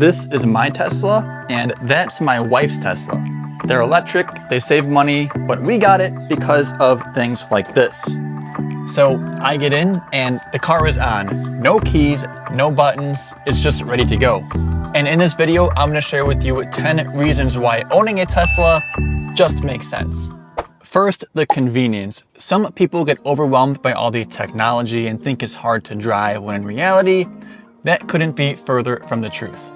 This is my Tesla, and that's my wife's Tesla. They're electric, they save money, but we got it because of things like this. So I get in and the car is on. No keys, no buttons, it's just ready to go. And in this video, I'm gonna share with you 10 reasons why owning a Tesla just makes sense. First, the convenience. Some people get overwhelmed by all the technology and think it's hard to drive, when in reality, that couldn't be further from the truth.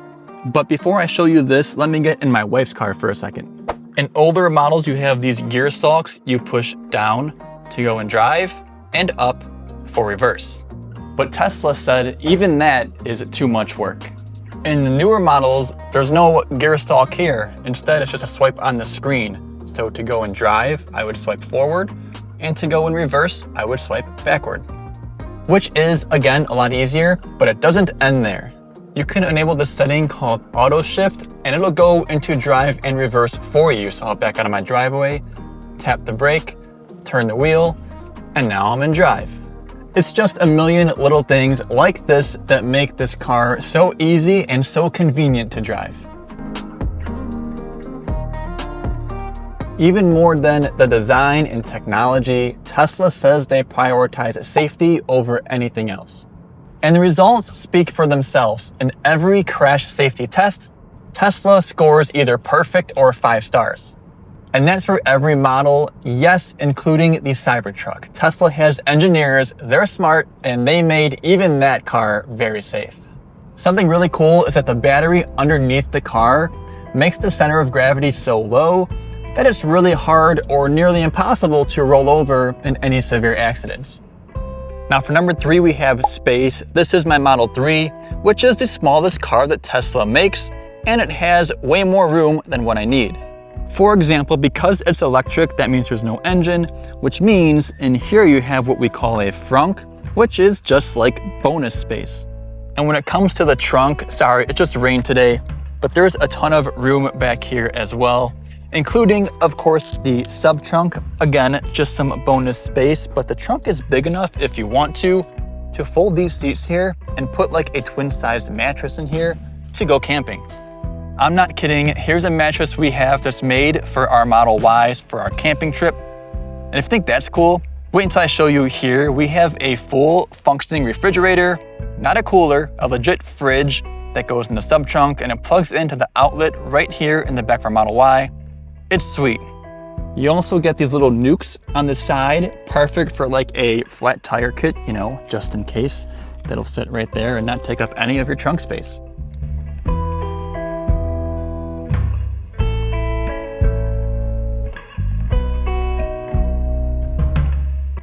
But before I show you this, let me get in my wife's car for a second. In older models, you have these gear stalks you push down to go and drive and up for reverse. But Tesla said even that is too much work. In the newer models, there's no gear stalk here. Instead, it's just a swipe on the screen. So to go and drive, I would swipe forward, and to go in reverse, I would swipe backward. Which is, again, a lot easier, but it doesn't end there. You can enable this setting called auto shift, and it'll go into drive and reverse for you. So I'll back out of my driveway, tap the brake, turn the wheel, and now I'm in drive. It's just a million little things like this that make this car so easy and so convenient to drive. Even more than the design and technology, Tesla says they prioritize safety over anything else. And the results speak for themselves. In every crash safety test, Tesla scores either perfect or 5 stars. And that's for every model, yes, including the Cybertruck. Tesla has engineers, they're smart, and they made even that car very safe. Something really cool is that the battery underneath the car makes the center of gravity so low that it's really hard or nearly impossible to roll over in any severe accidents. Now for number 3, we have space. This is my Model 3, which is the smallest car that Tesla makes, and it has way more room than what I need. For example, because it's electric, that means there's no engine, which means in here you have what we call a frunk, which is just like bonus space. And when it comes to the trunk, sorry, it just rained today, but there's a ton of room back here as well, including, of course, the sub-trunk. Again, just some bonus space, but the trunk is big enough if you want to fold these seats here and put like a twin-sized mattress in here to go camping. I'm not kidding, here's a mattress we have that's made for our Model Ys for our camping trip. And if you think that's cool, wait until I show you here. We have a full functioning refrigerator, not a cooler, a legit fridge that goes in the sub-trunk, and it plugs into the outlet right here in the back of our Model Y. It's sweet. You also get these little nukes on the side, perfect for like a flat tire kit, you know, just in case. That'll fit right there and not take up any of your trunk space.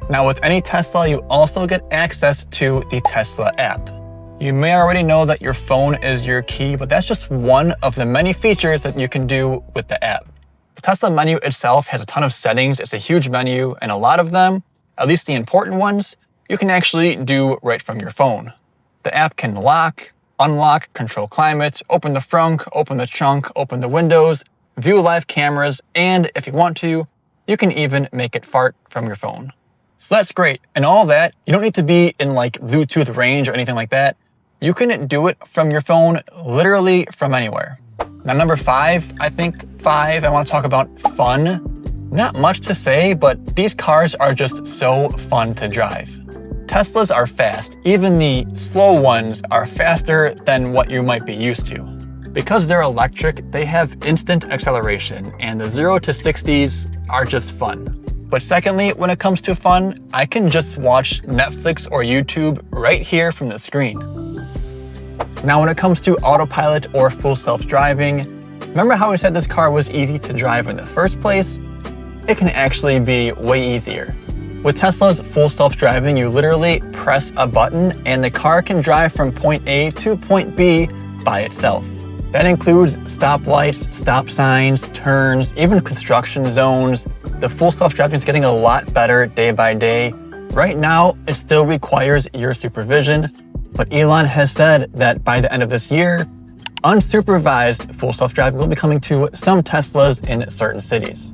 Now with any Tesla, you also get access to the Tesla app. You may already know that your phone is your key, but that's just one of the many features that you can do with the app. The Tesla menu itself has a ton of settings. It's a huge menu, and a lot of them, at least the important ones, you can actually do right from your phone. The app can lock, unlock, control climate, open the frunk, open the trunk, open the windows, view live cameras, and if you want to, you can even make it fart from your phone. So that's great. And all that, you don't need to be in like Bluetooth range or anything like that. You can do it from your phone, literally from anywhere. Now number 5, I want to talk about fun. Not much to say, but these cars are just so fun to drive. Teslas are fast. Even the slow ones are faster than what you might be used to. Because they're electric, they have instant acceleration, and the 0 to 60s are just fun. But secondly, when it comes to fun, I can just watch Netflix or YouTube right here from the screen. Now when it comes to autopilot or full self-driving, remember how I said this car was easy to drive in the first place? It can actually be way easier. With Tesla's full self-driving, you literally press a button and the car can drive from point A to point B by itself. That includes stoplights, stop signs, turns, even construction zones. The full self-driving is getting a lot better day by day. Right now, it still requires your supervision, but Elon has said that by the end of this year, unsupervised full self-driving will be coming to some Teslas in certain cities.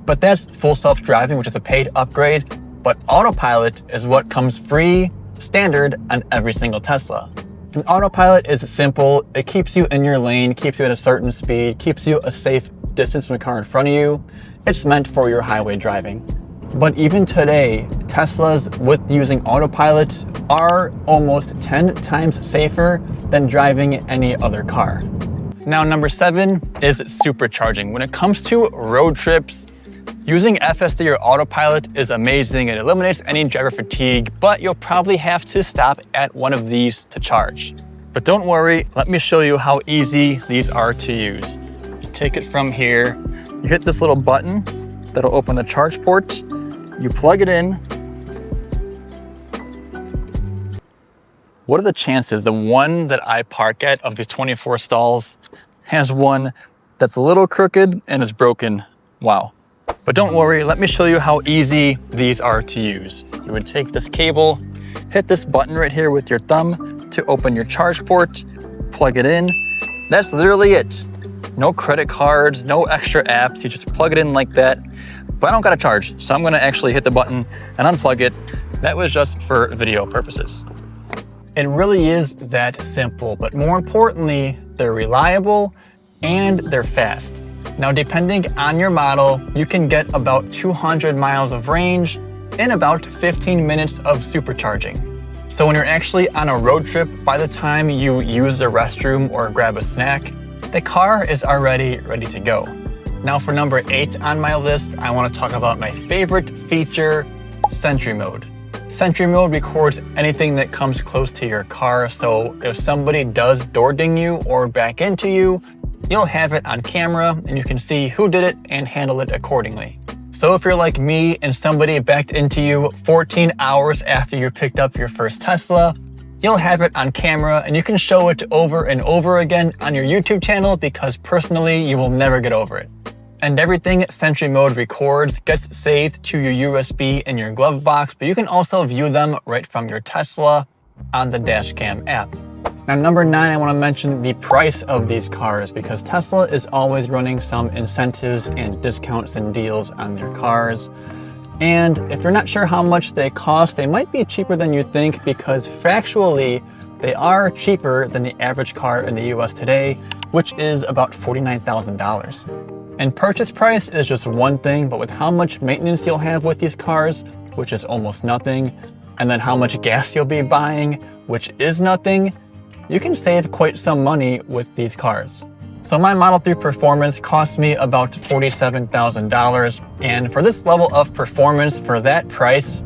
But that's full self-driving, which is a paid upgrade, but autopilot is what comes free, standard on every single Tesla. An autopilot is simple. It keeps you in your lane, keeps you at a certain speed, keeps you a safe distance from the car in front of you. It's meant for your highway driving. But even today, Teslas with using autopilot are almost 10 times safer than driving any other car. Now, number 7 is supercharging. When it comes to road trips, using FSD or autopilot is amazing. It eliminates any driver fatigue, but you'll probably have to stop at one of these to charge. But don't worry, let me show you how easy these are to use. You take it from here, you hit this little button that'll open the charge port, you plug it in. What are the chances the one that I park at of these 24 stalls has one that's a little crooked and is broken? Wow. But don't worry, let me show you how easy these are to use. You would take this cable, hit this button right here with your thumb to open your charge port, plug it in. That's literally it. No credit cards, no extra apps, you just plug it in like that. But I don't gotta charge, so I'm gonna actually hit the button and unplug it. That was just for video purposes. It really is that simple, but more importantly, they're reliable and they're fast. Now, depending on your model, you can get about 200 miles of range in about 15 minutes of supercharging. So when you're actually on a road trip, by the time you use the restroom or grab a snack, the car is already ready to go. Now for number 8 on my list, I want to talk about my favorite feature, Sentry Mode. Sentry Mode records anything that comes close to your car, so if somebody does door ding you or back into you, you'll have it on camera and you can see who did it and handle it accordingly. So if you're like me and somebody backed into you 14 hours after you picked up your first Tesla, you'll have it on camera and you can show it over and over again on your YouTube channel because personally, you will never get over it. And everything Sentry Mode records gets saved to your USB in your glove box, but you can also view them right from your Tesla on the Dashcam app. Now, number 9, I want to mention the price of these cars because Tesla is always running some incentives and discounts and deals on their cars. And if you're not sure how much they cost, they might be cheaper than you think because factually, they are cheaper than the average car in the US today, which is about $49,000. And purchase price is just one thing, but with how much maintenance you'll have with these cars, which is almost nothing, and then how much gas you'll be buying, which is nothing, you can save quite some money with these cars. So my Model 3 Performance cost me about $47,000, and for this level of performance for that price,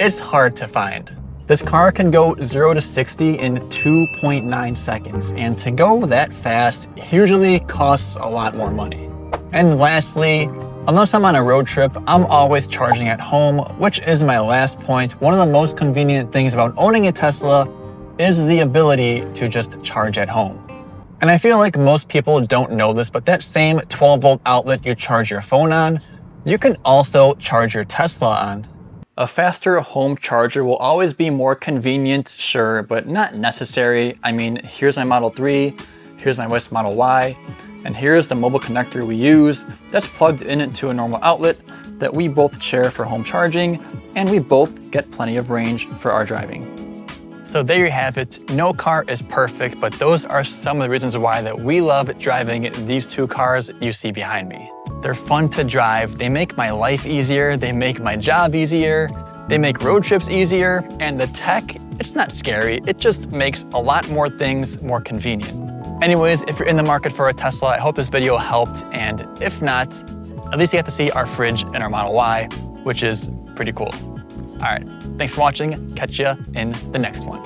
it's hard to find. This car can go 0 to 60 in 2.9 seconds, and to go that fast usually costs a lot more money. And lastly, unless I'm on a road trip, I'm always charging at home, which is my last point. One of the most convenient things about owning a Tesla is the ability to just charge at home. And I feel like most people don't know this, but that same 12-volt outlet you charge your phone on, you can also charge your Tesla on. A faster home charger will always be more convenient, sure, but not necessary. I mean, here's my Model 3, here's my wife's Model Y, and here's the mobile connector we use that's plugged into a normal outlet that we both share for home charging, and we both get plenty of range for our driving. So there you have it. No car is perfect, but those are some of the reasons why that we love driving these 2 cars you see behind me. They're fun to drive, they make my life easier, they make my job easier, they make road trips easier, and the tech, it's not scary, it just makes a lot more things more convenient. Anyways, if you're in the market for a Tesla, I hope this video helped, and if not, at least you have to see our fridge and our Model Y, which is pretty cool. All right, thanks for watching. Catch you in the next one.